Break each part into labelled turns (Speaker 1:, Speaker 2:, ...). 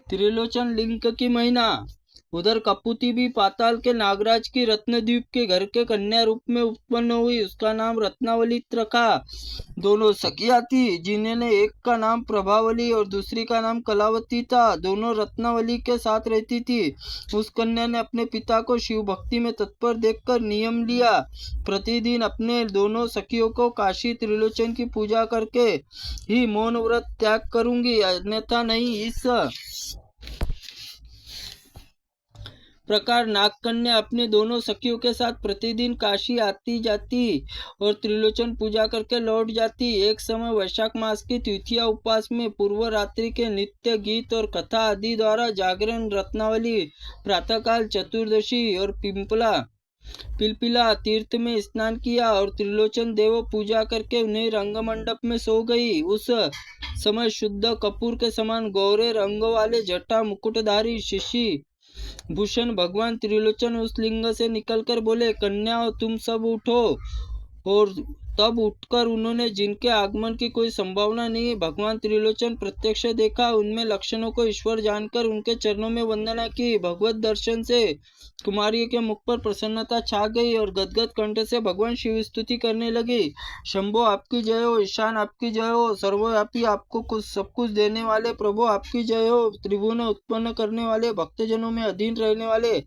Speaker 1: त्रिलोचन लिंग की महिमा। उधर कपूती भी पाताल के नागराज की रत्नद्वीप के घर के कन्या रूप में उत्पन्न हुई। उसका नाम रत्नावली रखा। दोनों सखियां थी, जिन्हें एक का नाम प्रभावली और दूसरी का नाम कलावती था। दोनों रत्नावली के साथ रहती थी। उस कन्या ने अपने पिता को शिव भक्ति में तत्पर देखकर नियम लिया, प्रतिदिन अपने दोनों सखियों को काशी त्रिलोचन की पूजा करके ही मौन व्रत त्याग करूंगी, अन्यथा नहीं। इस प्रकार नागकन्या अपने दोनों सखियों के साथ प्रतिदिन काशी आती जाती और त्रिलोचन पूजा करके लौट जाती। एक समय वैशाख मास की तृतीया उपवास में पूर्व रात्रि के नित्य गीत और कथा आदि द्वारा जागरण रत्नावली प्रातःकाल चतुर्दशी और पिलपिला तीर्थ में स्नान किया और त्रिलोचन देव पूजा करके उन्हें रंग मंडप में सो गई। उस समय शुद्ध कपूर के समान गौरे रंग वाले जटा मुकुटधारी शिशि भूषण भगवान त्रिलोचन उस लिंग से निकलकर बोले, कन्याओं तुम सब उठो। और तब उठकर उन्होंने जिनके आगमन की कोई संभावना नहीं भगवान त्रिलोचन प्रत्यक्ष देखा, उनमें लक्षणों को ईश्वर जानकर उनके चरणों में वंदना की। भगवत दर्शन से कुमारी के मुख पर प्रसन्नता छा गई और गदगद कंठ से भगवान शिव स्तुति करने लगी। शंभो आपकी जय हो, ईशान आपकी जय हो, सर्वव्यापी आपको सब कुछ देने वाले प्रभु आपकी जय हो, त्रिभुवन उत्पन्न करने वाले, भक्तजनों में अधीन रहने वाले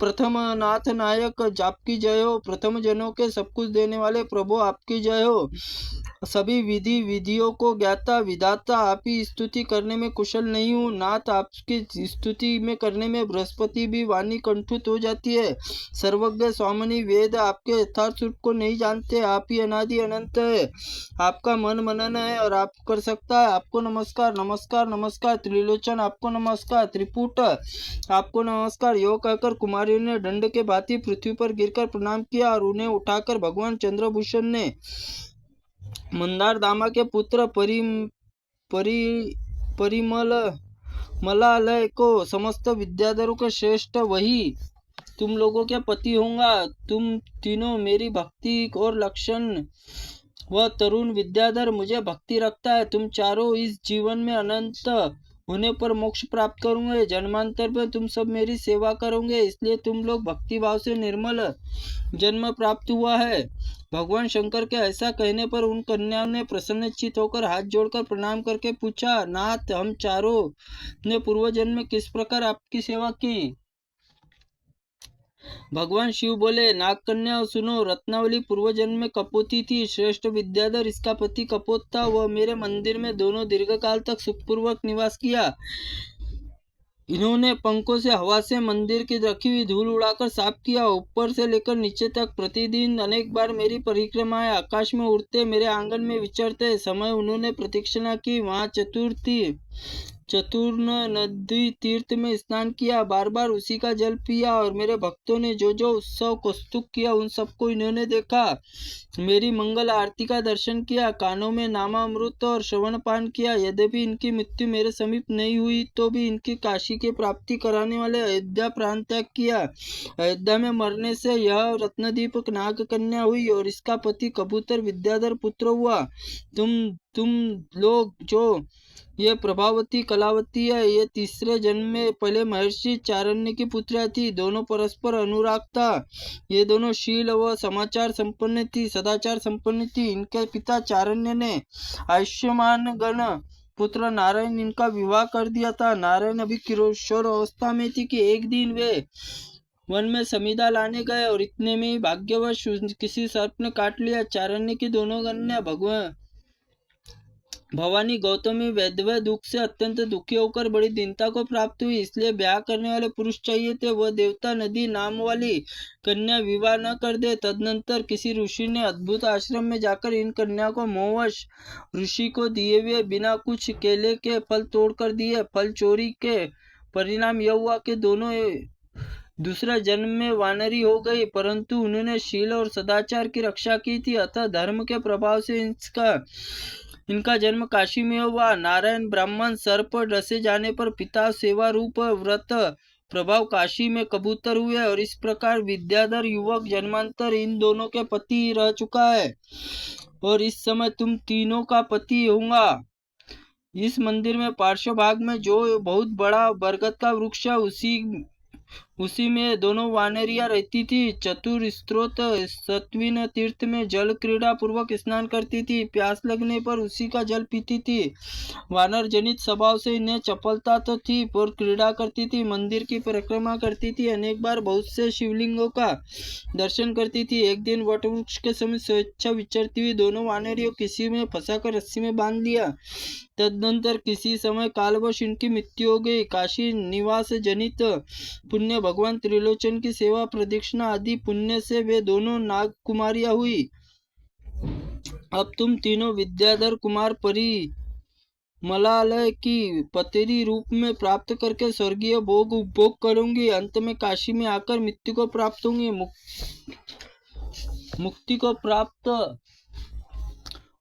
Speaker 1: प्रथम नाथ नायक आपकी जय हो, प्रथम जनों के सब कुछ देने वाले प्रभु आपकी जय हो, सभी विधियों को ज्ञाता विधाता आप ही स्तुति करने में कुशल नहीं हूँ नाथ, आपकी स्तुति में करने में बृहस्पति भी वाणी कंठित हो जाती है। सर्वज्ञ स्वामिनी वेद आपके यथार्थ रूप को नहीं जानते, आप ही अनादि अनंत है, आपका मन मनन है और आप कर सकता है। आपको नमस्कार नमस्कार नमस्कार, त्रिलोचन आपको नमस्कार, त्रिपुट आपको नमस्कार। यो कहकर कुमारी ने दंड के भांति पृथ्वी पर गिरकर प्रणाम किया और उन्हें उठाकर भगवान चंद्रभूषण ने मंदार दामा के पुत्र परिमल मलालय को समस्त विद्याधरों के श्रेष्ठ वही तुम लोगों के पति होगा। तुम तीनों मेरी भक्ति और लक्षण वह तरुण विद्याधर मुझे भक्ति रखता है। तुम चारों इस जीवन में अनंत होने पर मोक्ष प्राप्त करूंगे, जन्मांतर में तुम सब मेरी सेवा करोगे, इसलिए तुम लोग भक्ति भाव से निर्मल जन्म प्राप्त हुआ है। भगवान शंकर के ऐसा कहने पर उन कन्याओं ने प्रसन्नचित होकर हाथ जोड़कर प्रणाम करके पूछा, नाथ हम चारों ने पूर्व जन्म में किस प्रकार आपकी सेवा की? भगवान शिव बोले, नाग कन्या सुनो, रत्नावली पूर्व जन्म में कपोती थी, श्रेष्ठ विद्याधर इसका पति कपोत था। वह मेरे मंदिर में दोनों दीर्घकाल तक सुखपूर्वक निवास किया। इन्होंने पंखों से हवा से मंदिर की रखी हुई धूल उड़ाकर साफ किया। ऊपर से लेकर नीचे तक प्रतिदिन अनेक बार मेरी परिक्रमाएं आकाश में उड़ते मेरे आंगन में विचरते समय उन्होंने प्रतीक्षणा की। वहां चतुर्ण नदी तीर्थ में स्नान किया, बार बार उसी का जल पिया और मेरे भक्तों ने जो जो उत्सव कौस्तुक किया उन सबको इन्होंने देखा। मेरी मंगल आरती का दर्शन किया, कानों में नामामृत और श्रवण पान किया। यद्यपि इनकी मृत्यु मेरे समीप नहीं हुई तो भी इनकी काशी की प्राप्ति कराने वाले अयोध्या प्राण त्याग किया। अयोध्या में मरने से यह रत्नदीप नाग कन्या हुई और इसका पति कबूतर विद्याधर पुत्र हुआ। तुम लोग जो ये प्रभावती कलावती है, ये तीसरे जन्म में पहले महर्षि चारण्य की पुत्रियां थी। दोनों परस्पर अनुराग था। ये दोनों शील व समाचार संपन्न थी, सदाचार संपन्न थी। इनके पिता चारण्य ने आयुष्मान गण पुत्र नारायण इनका विवाह कर दिया था। नारायण अभी किशोर अवस्था में थी कि एक दिन वे वन में समीधा लाने गए और इतने में ही भाग्यवश किसी सर्प ने काट लिया। चारण्य की दोनों कन्या भवानी गौतमी वैधव्य दुख से अत्यंत दुखी होकर बड़ी दीनता को प्राप्त हुई, इसलिए ब्याह करने वाले पुरुष चाहिए थे। वह देवता नदी नाम वाली कन्या विवाह न कर दे। तदनंतर किसी ऋषि ने अद्भुत आश्रम में जाकर इन कन्या को मोहवश ऋषि को दिए हुए बिना कुछ केले के फल तोड़कर दिए। फल चोरी के परिणाम यह हुआ कि दोनों दूसरे जन्म में वानरी हो गई, परंतु उन्होंने शील और सदाचार की रक्षा की थी, अतः धर्म के प्रभाव से इनका जन्म काशी में हुआ। नारायण ब्राह्मण सर्प डसे जाने पर पिता सेवा रूप व्रत प्रभाव काशी में कबूतर हुए और इस प्रकार विद्याधर युवक जन्मांतर इन दोनों के पति रह चुका है और इस समय तुम तीनों का पति होगा। इस मंदिर में पार्श्व भाग में जो बहुत बड़ा बरगद का वृक्ष है, उसी में दोनों वानरियां रहती थी। चतुर स्त्रोत सत्विन तीर्थ में जल क्रीड़ा पूर्वक स्नान करती थी। प्यास लगने पर उसी का जल पीती थी। वानर जनित स्वभाव से इन्हें चपलता तो थी, पर क्रीड़ा करती थी, मंदिर की परिक्रमा करती थी, अनेक बार बहुत से शिवलिंगों का दर्शन करती थी। एक दिन वटवृक्ष के समय स्वेच्छा विचरती हुई दोनों वानरियों किसी में फंसाकर रस्सी में बांध लिया। तदनंतर किसी समय कालवश इनकी मृत्यु हो गई। काशी निवास जनित पुण्य, भगवान त्रिलोचन की सेवा, प्रदक्षिणा आदि पुण्य से वे दोनों नाग कुमारियां हुई। अब तुम तीनों विद्याधर कुमार परी मलालय की पतेरी रूप में प्राप्त करके स्वर्गीय भोग उपभोग करूंगी। अंत में काशी में आकर मृत्यु को प्राप्त होंगी, मुक्ति को प्राप्त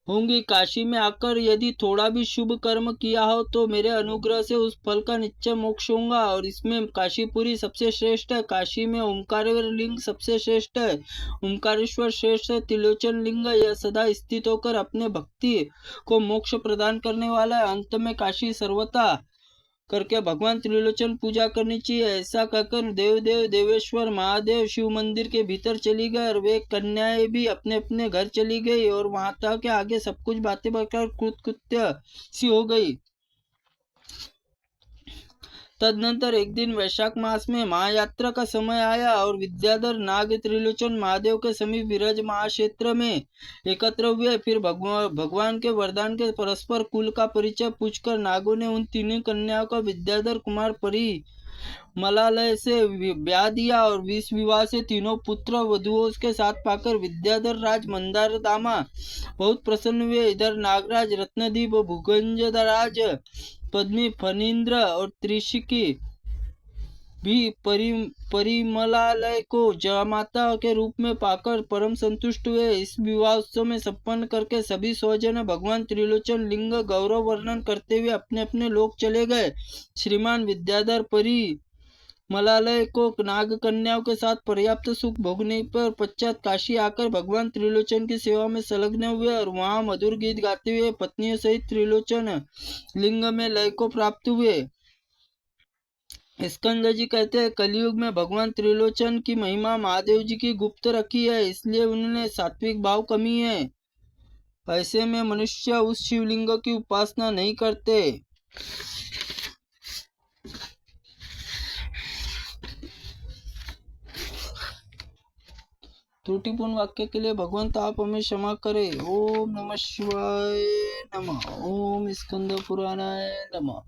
Speaker 1: होंगी। काशी में आकर यदि थोड़ा भी शुभ कर्म किया हो तो मेरे अनुग्रह से उस फल का निश्चय मोक्ष होगा। और इसमें काशीपुरी सबसे श्रेष्ठ है। काशी में ओंकारेश्वर लिंग सबसे श्रेष्ठ है। ओंकारेश्वर श्रेष्ठ है। त्रिलोचन लिंग यह सदा स्थित होकर अपने भक्ति को मोक्ष प्रदान करने वाला है। अंत में काशी सर्वथा करके भगवान त्रिलोचन पूजा करनी चाहिए। ऐसा कहकर देवदेव देवेश्वर महादेव शिव मंदिर के भीतर चली गए और वे कन्याएं भी अपने अपने घर चली गई। और वहां तक आगे सब कुछ बातें बकर कृतकृत्य सी हो गई। तदनंतर एक दिन वैशाख मास में महायात्रा का समय आया और विद्याधर नाग त्रिलोचन महादेव के समीप विरज महाक्षेत्र में एकत्र हुए। फिर भगवान के वरदान के परस्पर कुल का परिचय पूछकर नागों ने उन तीनों कन्याओं को विद्याधर कुमार परी मलालय से ब्याह दिया और 20 विवाह से तीनों पुत्र वधुओं के साथ पाकर विद्याधर राज मंदार दामा बहुत प्रसन्न हुए। इधर नागराज रत्नदीप, भुगंजराज पद्मी, फणींद्र और त्रिशिकी भी परिमलालय को जमाता के रूप में पाकर परम संतुष्ट हुए। इस विवाह उत्सव में संपन्न करके सभी स्वजन भगवान त्रिलोचन लिंग गौरव वर्णन करते हुए अपने अपने लोक चले गए। श्रीमान विद्याधर परी मलालय को नाग कन्याओं के साथ पर्याप्त सुख भोगने पर पश्चात काशी आकर भगवान त्रिलोचन की सेवा में संलग्न हुए और वहां मधुर गीत गाते हुए पत्नियों सहित त्रिलोचन लिंग में लय को प्राप्त हुए। स्कंद जी कहते हैं, कलयुग में भगवान त्रिलोचन की महिमा महादेव जी की गुप्त रखी है, इसलिए उन्होंने सात्विक भाव कमी है। ऐसे में मनुष्य उस शिवलिंग की उपासना नहीं करते। त्रुटिपूर्ण वाक्य के लिए भगवंत आप हमें क्षमा करें। ओम नमः शिवाय नमः। ओम स्कंद पुराणाय नमः।